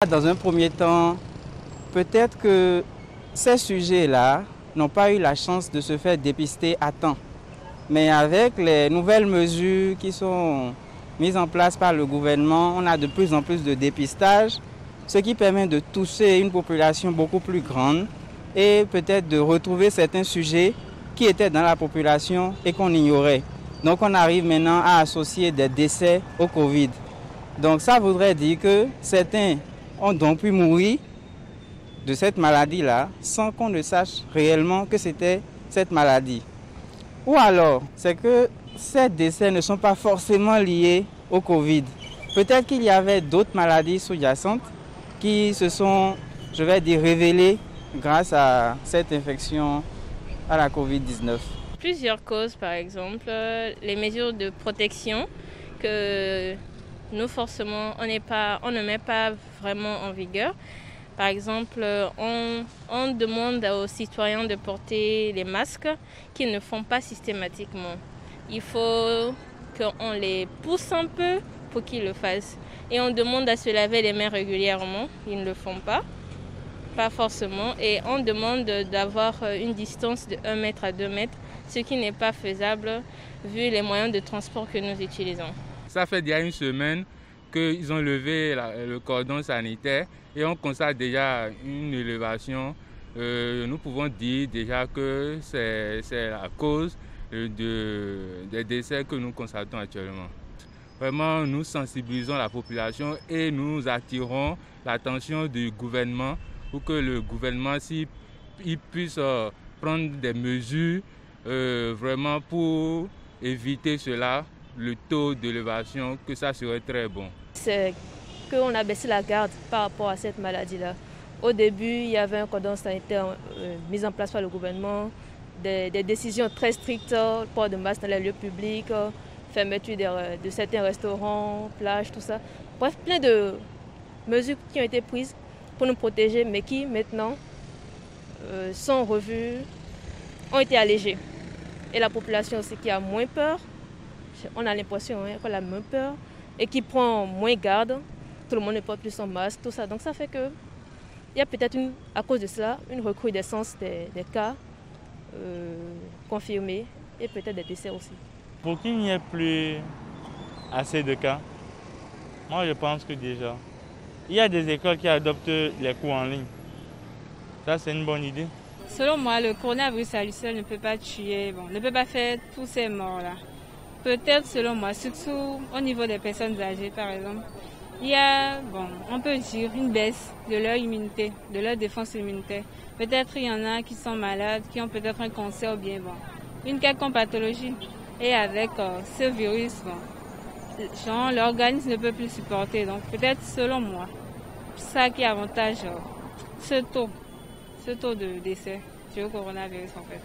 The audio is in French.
Dans un premier temps, peut-être que ces sujets-là n'ont pas eu la chance de se faire dépister à temps. Mais avec les nouvelles mesures qui sont mises en place par le gouvernement, on a de plus en plus de dépistage, ce qui permet de toucher une population beaucoup plus grande et peut-être de retrouver certains sujets qui étaient dans la population et qu'on ignorait. Donc on arrive maintenant à associer des décès au Covid. Donc ça voudrait dire que certains ont donc pu mourir de cette maladie-là sans qu'on ne sache réellement que c'était cette maladie. Ou alors, c'est que ces décès ne sont pas forcément liés au Covid. Peut-être qu'il y avait d'autres maladies sous-jacentes qui se sont, je vais dire, révélées grâce à cette infection à la Covid-19. Plusieurs causes, par exemple, les mesures de protection que nous, forcément, on ne met pas vraiment en vigueur. Par exemple, on demande aux citoyens de porter les masques qu'ils ne font pas systématiquement. Il faut qu'on les pousse un peu pour qu'ils le fassent. Et on demande à se laver les mains régulièrement. Ils ne le font pas forcément. Et on demande d'avoir une distance de 1 mètre à 2 mètres, ce qui n'est pas faisable vu les moyens de transport que nous utilisons. Ça fait déjà une semaine qu'ils ont levé le cordon sanitaire et on constate déjà une élévation. Nous pouvons dire déjà que c'est la cause des décès que nous constatons actuellement. Vraiment, nous sensibilisons la population et nous attirons l'attention du gouvernement pour que le gouvernement, s'il puisse prendre des mesures vraiment pour éviter cela, le taux d'élévation, que ça serait très bon. C'est qu'on a baissé la garde par rapport à cette maladie-là. Au début, il y avait un cordon sanitaire mis en place par le gouvernement, des décisions très strictes, port de masque dans les lieux publics, fermeture de certains restaurants, plages, tout ça. Bref, plein de mesures qui ont été prises pour nous protéger, mais qui maintenant sont revues, ont été allégées. Et la population aussi qui a moins peur, on a l'impression qu'elle a moins peur et qui prend moins garde. Tout le monde ne porte plus son masque, tout ça. Donc ça fait que il y a peut-être à cause de cela une recrudescence des cas confirmés et peut-être des décès aussi. Pour qu'il n'y ait plus assez de cas, moi je pense que déjà, il y a des écoles qui adoptent les cours en ligne. Ça c'est une bonne idée. Selon moi, le coronavirus à lui seul ne peut pas tuer, ne peut pas faire tous ces morts-là. Peut-être, selon moi, surtout au niveau des personnes âgées, par exemple, il y a, on peut dire, une baisse de leur immunité, de leur défense immunitaire. Peut-être il y en a qui sont malades, qui ont peut-être un cancer ou bien une quelconque pathologie. Et avec ce virus, l'organisme ne peut plus supporter. Donc peut-être, selon moi, ça qui avantage ce taux de décès du coronavirus en fait.